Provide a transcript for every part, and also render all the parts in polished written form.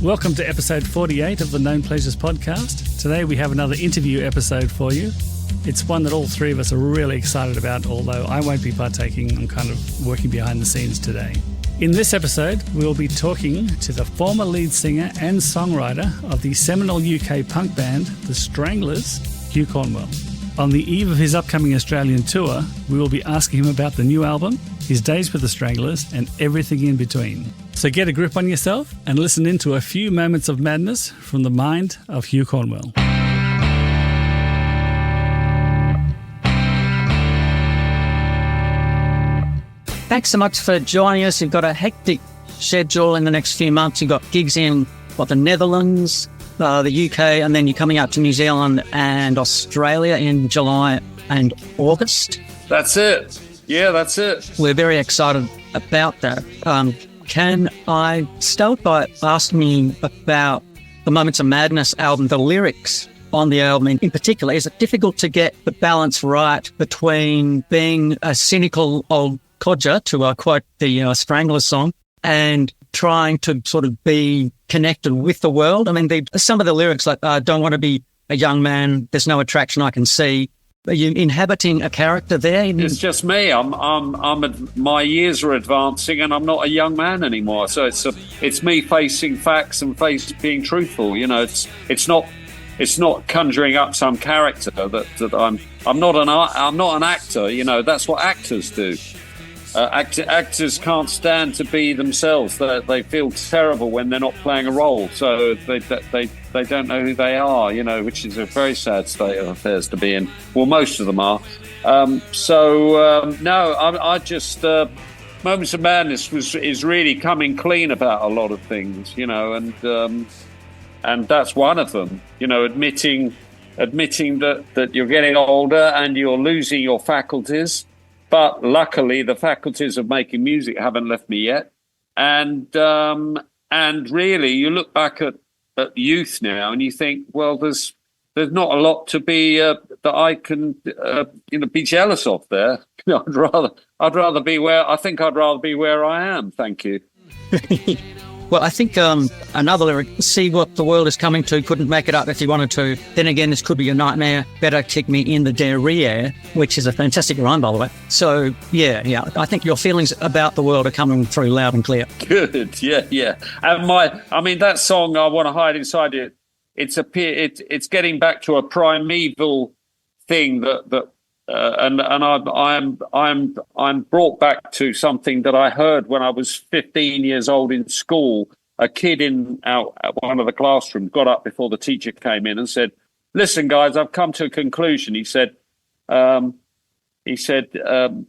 Welcome to episode 48 of the Known Pleasures podcast. Today we have another interview episode for you. It's one that all three of us are really excited about, although I won't be partaking. I'm kind of working behind the scenes today. In this episode, we'll be talking to the former lead singer and songwriter of the seminal UK punk band, the Stranglers, Hugh Cornwell. On the eve of his upcoming Australian tour, we will be asking him about the new album, his days with the Stranglers, and everything in between. So get a grip on yourself and listen in to a few moments of madness from the mind of Hugh Cornwell. Thanks so much for joining us. You've got a hectic schedule in the next few months. You've got gigs in the Netherlands, the UK, and then you're coming up to New Zealand and Australia in July and August. That's it. Yeah, that's it. We're very excited about that. Can I start by asking you about the Moments of Madness album, the lyrics on the album in particular? Is it difficult to get the balance right between being a cynical old codger, to quote the Stranglers song, and trying to sort of be connected with the world? I mean, some of the lyrics like, don't want to be a young man, there's no attraction I can see. Are you inhabiting a character there? It's just me. My years are advancing, and I'm not a young man anymore. So it's me facing facts and being truthful. You know, it's not conjuring up some character that I'm not an actor. You know, that's what actors do. Actors can't stand to be themselves. They feel terrible when they're not playing a role, so they don't know who they are, you know, which is a very sad state of affairs to be in. Well, most of them are. I just Moments of Madness is really coming clean about a lot of things, you know, and that's one of them. You know, admitting that you're getting older and you're losing your faculties. But luckily, the faculties of making music haven't left me yet. And really, you look back at youth now and you think, well, there's not a lot to be that I can be jealous of there. I'd rather be where I am. Thank you. Well, I think another lyric, see what the world is coming to, couldn't make it up if you wanted to. Then again, this could be a nightmare. Better kick me in the derriere, which is a fantastic rhyme, by the way. So, yeah, I think your feelings about the world are coming through loud and clear. Good, yeah. And that song, I Want to Hide Inside It, it's getting back to a primeval thing that I'm brought back to something that I heard when I was 15 years old in school. A kid in one of the classrooms got up before the teacher came in and said, "Listen, guys, I've come to a conclusion." He said,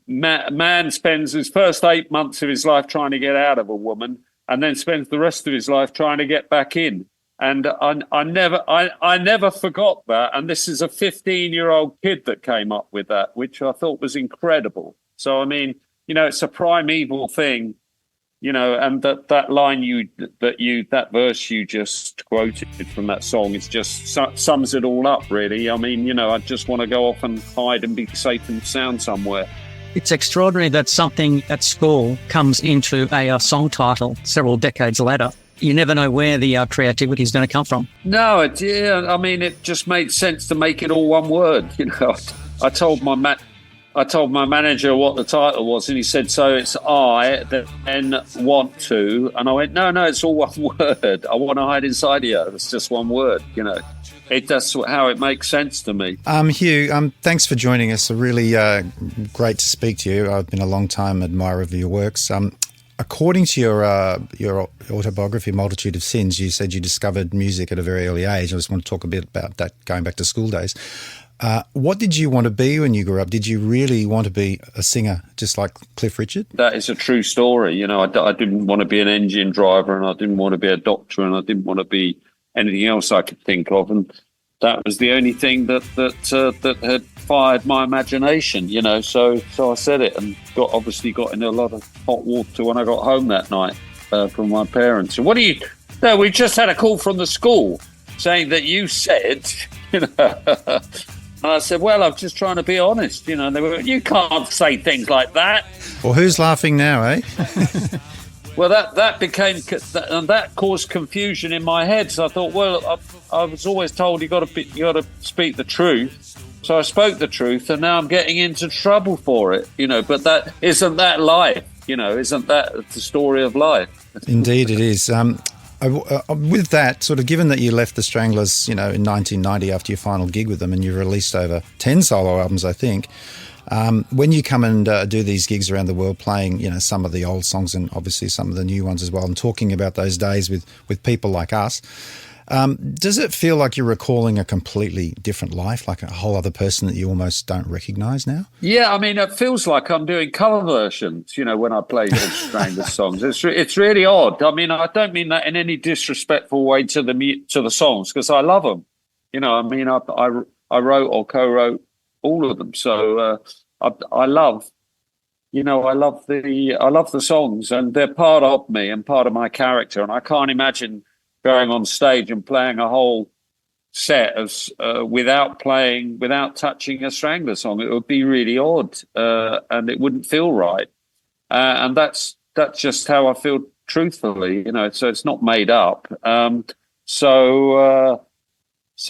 man spends his first 8 months of his life trying to get out of a woman, and then spends the rest of his life trying to get back in. And I never forgot that. And this is a 15-year-old kid that came up with that, which I thought was incredible. So, I mean, you know, it's a primeval thing, you know, and that line that verse you just quoted from that song, it just sums it all up, really. I mean, you know, I just want to go off and hide and be safe and sound somewhere. It's extraordinary that something at school comes into a song title several decades later. You never know where the creativity is going to come from. No, it just made sense to make it all one word. You know, I told my manager what the title was, and he said, "So it's I then want to," and I went, "No, it's all one word. I want to hide inside you. It's just one word." You know, that's how it makes sense to me. Hugh, thanks for joining us. Really great to speak to you. I've been a long time admirer of your works. According to your autobiography, Multitude of Sins, you said you discovered music at a very early age. I just want to talk a bit about that, going back to school days. What did you want to be when you grew up? Did you really want to be a singer, just like Cliff Richard? That is a true story. You know, I didn't want to be an engine driver, and I didn't want to be a doctor, and I didn't want to be anything else I could think of. And that was the only thing that had fired my imagination, you know. So I said it, and obviously got in a lot of hot water when I got home that night from my parents. And we just had a call from the school saying that you said, you know. And I said, well, I'm just trying to be honest, you know. And they were, you can't say things like that. Well, who's laughing now, eh? Well, that caused confusion in my head. So I thought, well, I was always told you got to speak the truth. So I spoke the truth, and now I'm getting into trouble for it. But that isn't that life. Isn't that the story of life? Indeed, it is. With that, sort of given that you left the Stranglers, in 1990 after your final gig with them, and you released over 10 solo albums, I think. When you come and do these gigs around the world playing, some of the old songs and obviously some of the new ones as well, and talking about those days with people like us, does it feel like you're recalling a completely different life, like a whole other person that you almost don't recognise now? Yeah, I mean, it feels like I'm doing cover versions, when I play Stranglers songs. It's really odd. I mean, I don't mean that in any disrespectful way to the songs, because I love them. I mean, I wrote or co-wrote all of them. So I love the songs, and they're part of me and part of my character. And I can't imagine going on stage and playing a whole set without touching a Strangler song. It would be really odd, and it wouldn't feel right. And that's just how I feel, truthfully. So it's not made up. So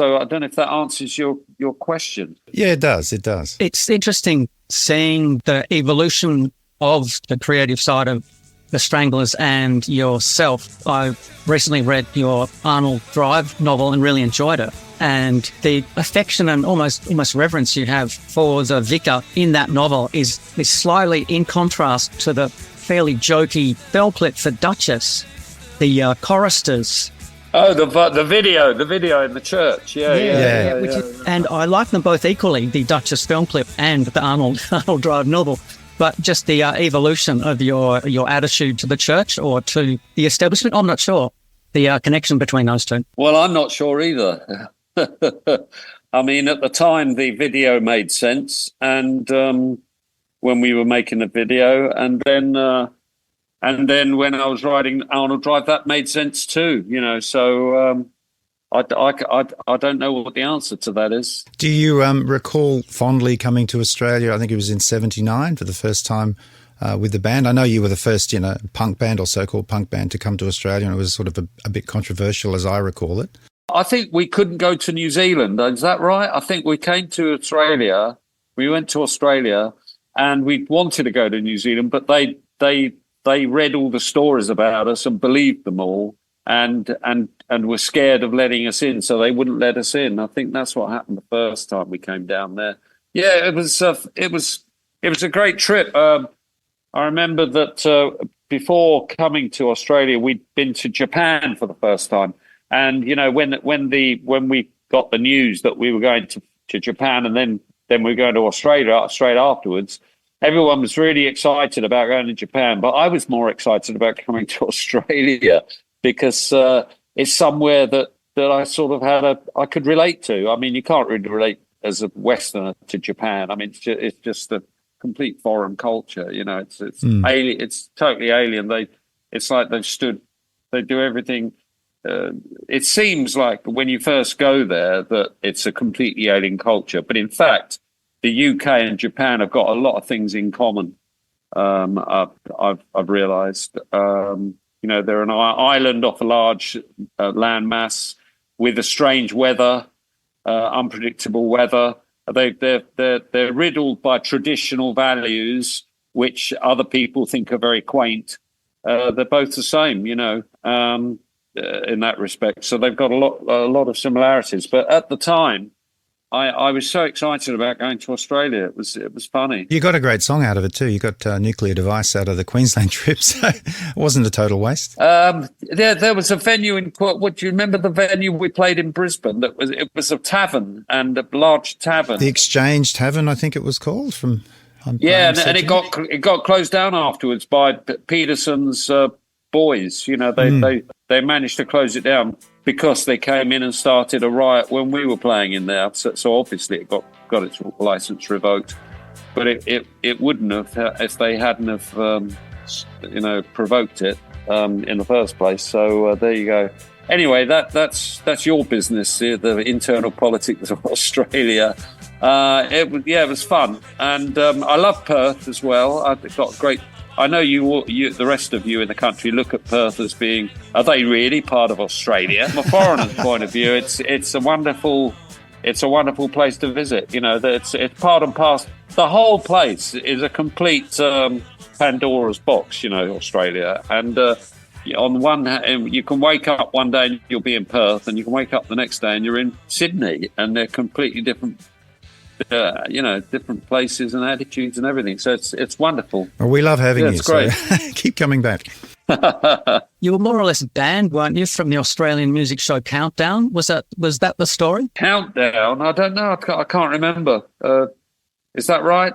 I don't know if that answers your question. Yeah, it does. It does. It's interesting seeing the evolution of the creative side of the Stranglers and yourself. I recently read your Arnold Drive novel and really enjoyed it. And the affection and almost reverence you have for the vicar in that novel is slightly in contrast to the fairly jokey bell clip for Duchess, the choristers. Oh, the video in the church. Yeah. And I like them both equally, the Duchess film clip and the Arnold Drive novel. But just the evolution of your attitude to the church or to the establishment, I'm not sure. The connection between those two. Well, I'm not sure either. I mean, at the time, the video made sense, and when we were making the video, and then when I was writing Arnold Drive, that made sense too. So I don't know what the answer to that is. Do you recall fondly coming to Australia? I think it was in '79 for the first time with the band. I know you were the first, punk band or so-called punk band to come to Australia, and it was sort of a bit controversial, as I recall it. I think we couldn't go to New Zealand. Is that right? I think we came to Australia. We went to Australia, and we wanted to go to New Zealand, but they read all the stories about us and believed them all, and were scared of letting us in, so they wouldn't let us in. I think that's what happened the first time we came down there. Yeah, it was a great trip. I remember that before coming to Australia, we'd been to Japan for the first time, and when we got the news that we were going to Japan, and then we were going to Australia straight afterwards. Everyone was really excited about going to Japan, but I was more excited about coming to Australia because it's somewhere that I sort of I could relate to. I mean, you can't really relate as a Westerner to Japan. I mean, it's just a complete foreign culture. It's alien. It's totally alien. It's like they do everything. It seems like when you first go there that it's a completely alien culture, but in fact, the UK and Japan have got a lot of things in common. I've realised. They're an island off a large landmass with a strange weather, unpredictable weather. They're riddled by traditional values, which other people think are very quaint. They're both the same, in that respect. So they've got a lot of similarities. But at the time, I was so excited about going to Australia. It was funny. You got a great song out of it too. You got Nuclear Device out of the Queensland trip, so it wasn't a total waste. There was a venue in what do you remember the venue we played in Brisbane? It was a tavern, and a large tavern. The Exchange Tavern, I think it was called. And it got closed down afterwards by Peterson's boys. They managed to close it down because they came in and started a riot when we were playing in there. So obviously it got its license revoked, but it wouldn't have if they hadn't have provoked it in the first place. So there you go. Anyway, that's your business, the internal politics of Australia. It was fun, and I love Perth as well. I've got great I know the rest of you in the country look at Perth as being, are they really part of Australia? From a foreigner's point of view, it's a wonderful place to visit. You know, it's part and parcel. The whole place is a complete Pandora's box. You know, Australia, and on one hand, you can wake up one day and you'll be in Perth, and you can wake up the next day and you're in Sydney, and they're completely different. Different places and attitudes and everything. So it's wonderful. Well, we love having you. It's great. So keep coming back. You were more or less banned, weren't you, from the Australian music show Countdown? Was that the story? Countdown? I don't know. I can't remember. Is that right?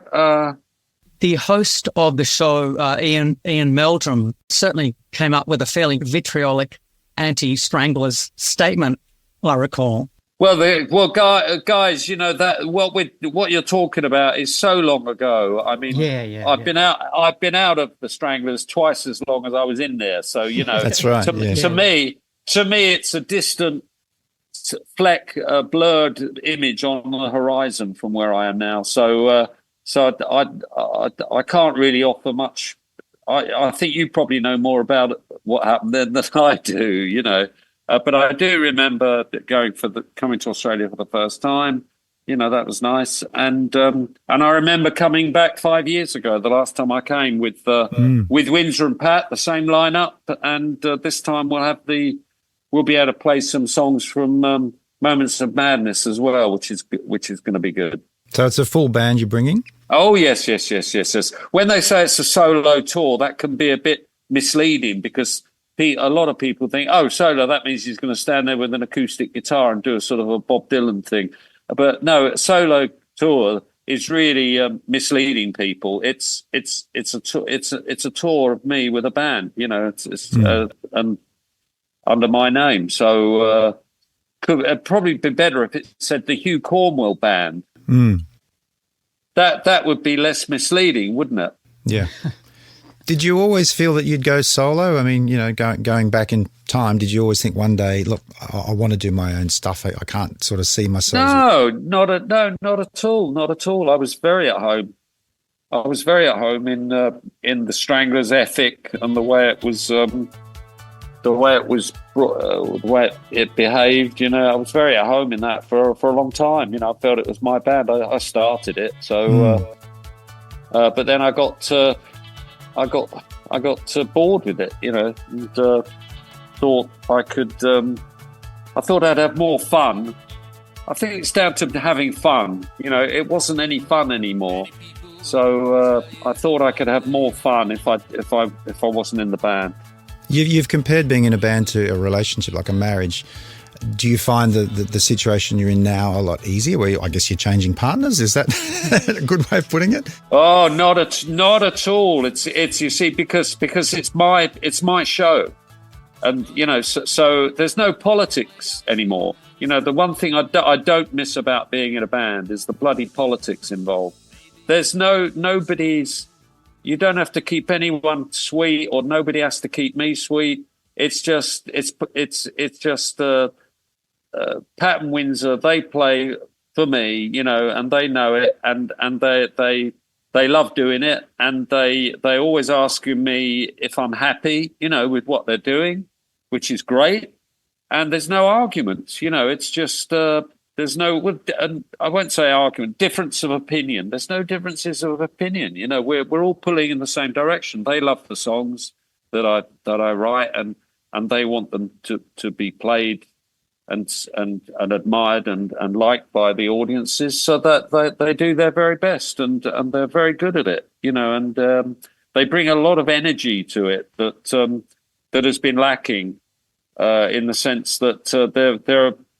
The host of the show, Ian Meldrum, certainly came up with a fairly vitriolic anti-Stranglers statement, I recall. Well, guys, you know that what you're talking about is so long ago. I mean, I've been out of the Stranglers twice as long as I was in there. So you know, that's right. To me, it's a distant fleck, a blurred image on the horizon from where I am now. So I can't really offer much. I think you probably know more about what happened than I do. You know. But I do remember coming to Australia for the first time. You know, that was nice. And I remember coming back 5 years ago, the last time I came with Windsor and Pat, the same lineup. And this time we'll be able to play some songs from Moments of Madness as well, which is going to be good. So it's a full band you're bringing? Oh, yes. When they say it's a solo tour, that can be a bit misleading because a lot of people think, oh, solo, that means he's going to stand there with an acoustic guitar and do a sort of a Bob Dylan thing. But no, a solo tour is really misleading people. It's a tour of me with a band, you know, and under my name. So it'd probably be better if it said the Hugh Cornwell Band. That would be less misleading, wouldn't it? Yeah. Did you always feel that you'd go solo? I mean, you know, going back in time, did you always think one day, look, I want to do my own stuff. I can't sort of see myself. No, not at all. Not at all. I was very at home. in the Stranglers' ethic and the way it behaved. You know, I was very at home in that for a long time. You know, I felt it was my band. I started it. So, but then I got bored with it, you know, and thought I thought I'd have more fun. I think it's down to having fun. You know, it wasn't any fun anymore. So I thought I could have more fun if I wasn't in the band. You've compared being in a band to a relationship, like a marriage. Do you find the situation you're in now a lot easier? Where I guess you're changing partners. Is that a good way of putting it? Oh, not at all. It's you see because it's my show, and you know so there's no politics anymore. You know, the one thing I don't miss about being in a band is the bloody politics involved. There's nobody's. You don't have to keep anyone sweet, or nobody has to keep me sweet. It's just Pat and Windsor, they play for me, you know, and they know it, and they love doing it, and they always asking me if I'm happy, you know, with what they're doing, which is great. And there's no arguments, you know. It's just there's no, I won't say argument, difference of opinion. There's no differences of opinion, you know. We're all pulling in the same direction. They love the songs that I write, and they want them to be played and admired and liked by the audiences, so that they do their very best, and they're very good at it, you know, and they bring a lot of energy to it that has been lacking, in the sense that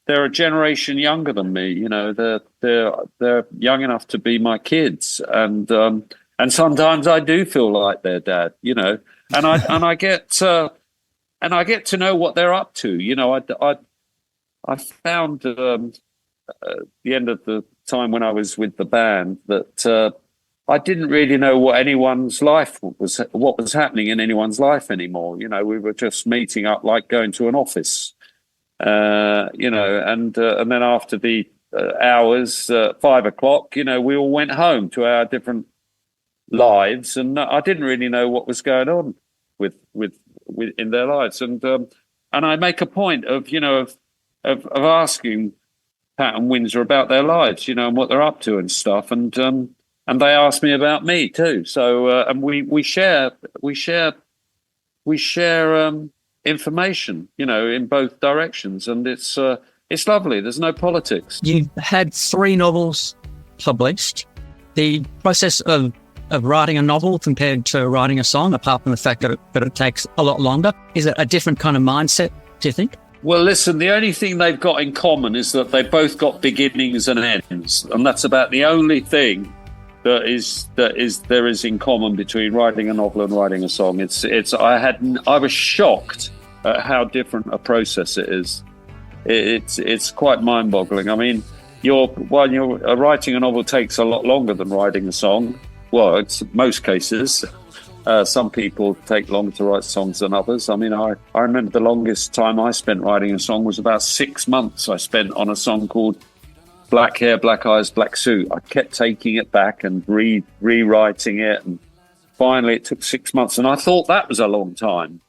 they're a generation younger than me, you know. They're young enough to be my kids, and sometimes I do feel like their dad, you know, and I get to know what they're up to, you know. I found at the end of the time when I was with the band that I didn't really know what was happening in anyone's life anymore. You know, we were just meeting up like going to an office, you know, and then after the hours, 5 o'clock, you know, we all went home to our different lives, and I didn't really know what was going on with in their lives, and I make a point of of asking Pat and Windsor about their lives, and what they're up to and stuff, and they ask me about me too. So and we share information, in both directions, and it's lovely. There's no politics. You had 3 novels published. The process of writing a novel compared to writing a song, apart from the fact that it takes a lot longer, is it a different kind of mindset, do you think? Well, listen, the only thing they've got in common is that they've both got beginnings and ends, and that's about the only thing there is in common between writing a novel and writing a song. I was shocked at how different a process it is. It's quite mind-boggling. I mean, writing a novel takes a lot longer than writing a song. Well, it's most cases. Some people take longer to write songs than others. I mean, I remember the longest time I spent writing a song was about 6 months I spent on a song called Black Hair, Black Eyes, Black Suit. I kept taking it back and rewriting it, and finally it took 6 months, and I thought that was a long time,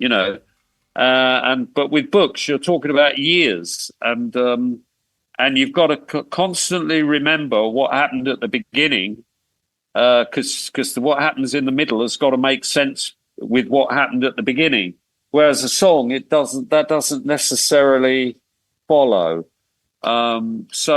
but with books you're talking about years, and you've got to constantly remember what happened at the beginning, because what happens in the middle has got to make sense with what happened at the beginning, whereas a song, that doesn't necessarily follow. There's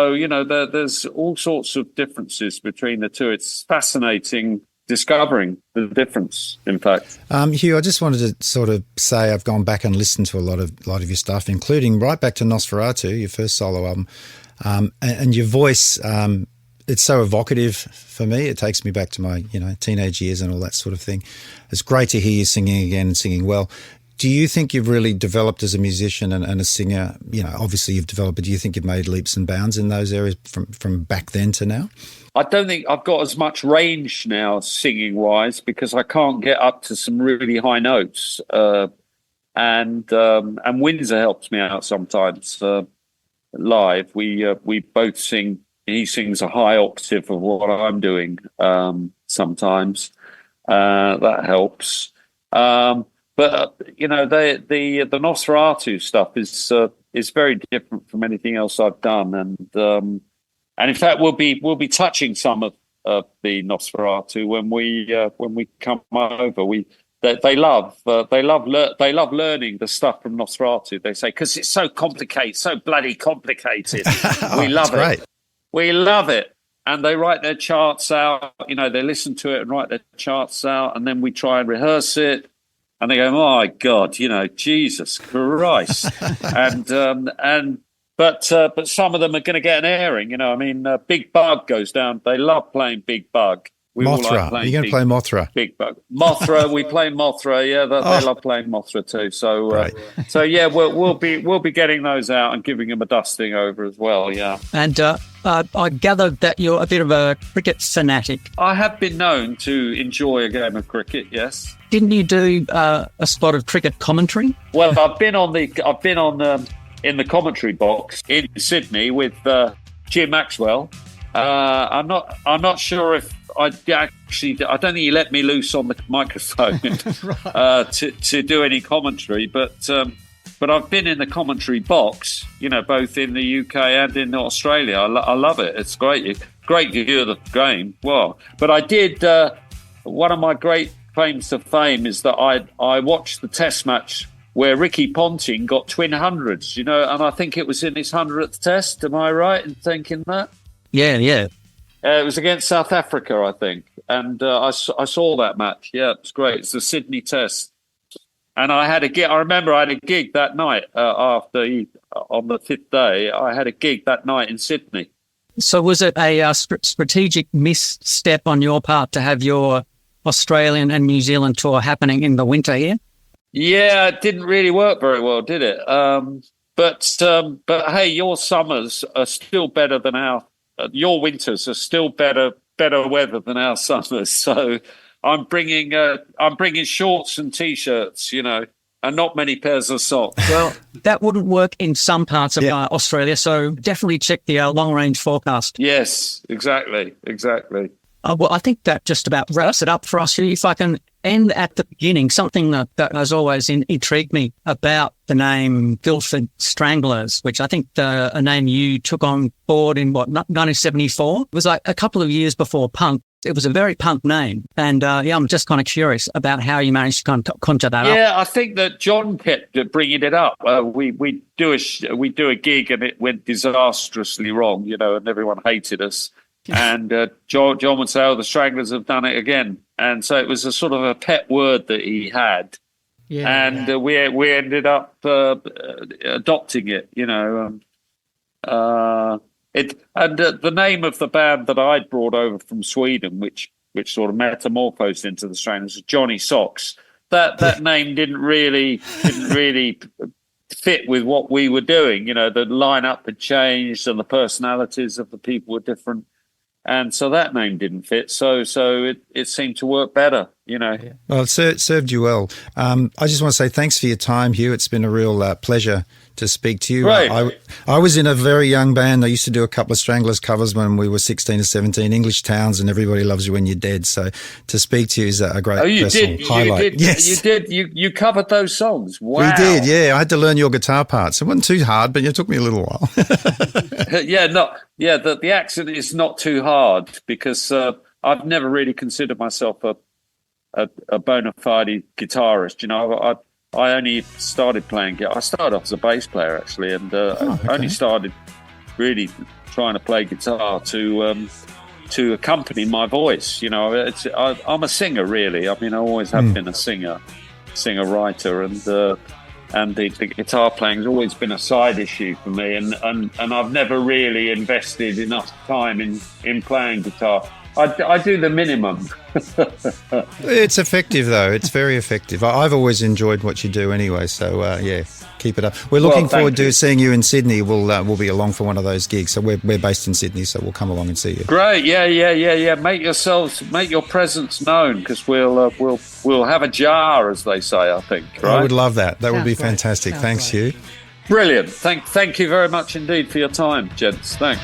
all sorts of differences between the two. It's fascinating discovering the difference, in fact. Hugh, I just wanted to sort of say I've gone back and listened to a lot of your stuff, including right back to Nosferatu, your first solo album, and your voice. It's so evocative for me. It takes me back to my teenage years and all that sort of thing. It's great to hear you singing again and singing well. Do you think you've really developed as a musician and a singer? Obviously you've developed, but do you think you've made leaps and bounds in those areas from back then to now? I don't think I've got as much range now singing-wise, because I can't get up to some really high notes. And Windsor helps me out sometimes live. We both sing. He sings a high octave of what I'm doing sometimes. That helps. But the Nosferatu stuff is very different from anything else I've done, and in fact we'll be touching some of the Nosferatu when we come over. They love learning the stuff from Nosferatu. They say, because it's so complicated, so bloody complicated. We love it. Great. We love it. And they write their charts out. They listen to it and write their charts out, and then we try and rehearse it. And they go, oh my God, Jesus Christ. But some of them are going to get an airing. Big Bug goes down. They love playing Big Bug. Mothra. You're going to play Mothra. Big Bug. Mothra. We play Mothra. Yeah, they love playing Mothra too. So yeah, we'll be getting those out and giving them a dusting over as well. Yeah. And I gathered that you're a bit of a cricket fanatic. I have been known to enjoy a game of cricket. Yes. Didn't you do a spot of cricket commentary? Well, I've been in the commentary box in Sydney with Jim Maxwell. I'm not sure if I don't think he let me loose on the microphone right. to do any commentary, but I've been in the commentary box, both in the UK and in Australia. I love it. It's great view of the game. Wow. But I did one of my great claims to fame is that I watched the Test match where Ricky Ponting got twin hundreds, and I think it was in his 100th Test. Am I right in thinking that? Yeah. It was against South Africa, I think, and I saw that match. Yeah, it was great. It's the Sydney Test, and I remember I had a gig that night on the 5th day. I had a gig that night in Sydney. So was it a strategic misstep on your part to have your Australian and New Zealand tour happening in the winter here? Yeah, it didn't really work very well, did it? But hey, your summers are still better than your winters are still better weather than our summers. So I'm bringing shorts and t-shirts, and not many pairs of socks. Well, that wouldn't work in some parts of Australia. So definitely check the long range forecast. Yes, exactly. Well, I think that just about wraps it up for us. If I can end at the beginning, something that has always intrigued me about the name Guildford Stranglers, which I think a name you took on board in 1974? It was like a couple of years before punk. It was a very punk name. And I'm just kind of curious about how you managed to kind of conjure that up. Yeah, I think that John kept bringing it up. We do a gig and it went disastrously wrong, and everyone hated us. And John would say, "Oh, the Stranglers have done it again." And so it was a sort of a pet word that he had. Yeah, and we ended up adopting it, the name of the band that I'd brought over from Sweden, which sort of metamorphosed into the Stranglers, was Johnny Socks. That name didn't really fit with what we were doing. The lineup had changed and the personalities of the people were different. And so that name didn't fit. So it seemed to work better, Yeah. Well, it served you well. I just want to say thanks for your time, Hugh. It's been a real pleasure to speak to you. Right. I was in a very young band. I used to do a couple of Stranglers covers when we were 16 or 17, English Towns and Everybody Loves You When You're Dead. So to speak to you is a great personal highlight. Yes. You did. You covered those songs. Wow. We did, yeah. I had to learn your guitar parts. It wasn't too hard, but it took me a little while. The accent is not too hard because I've never really considered myself a bona fide guitarist. I only started playing guitar. I started off as a bass player actually, and I only started really trying to play guitar to accompany my voice. I'm a singer really. I mean, I always have been a singer-writer, and the guitar playing has always been a side issue for me, and I've never really invested enough time in playing guitar. I do the minimum. It's effective, though. It's very effective. I've always enjoyed what you do anyway, so keep it up. We're looking forward to seeing you in Sydney. We'll be along for one of those gigs. So we're based in Sydney, so we'll come along and see you. Great, yeah. Make your presence known, because we'll have a jar, as they say. I think. Right? I would love that. That would be fantastic. Thanks, Hugh. Brilliant. Thank you very much indeed for your time, gents. Thanks.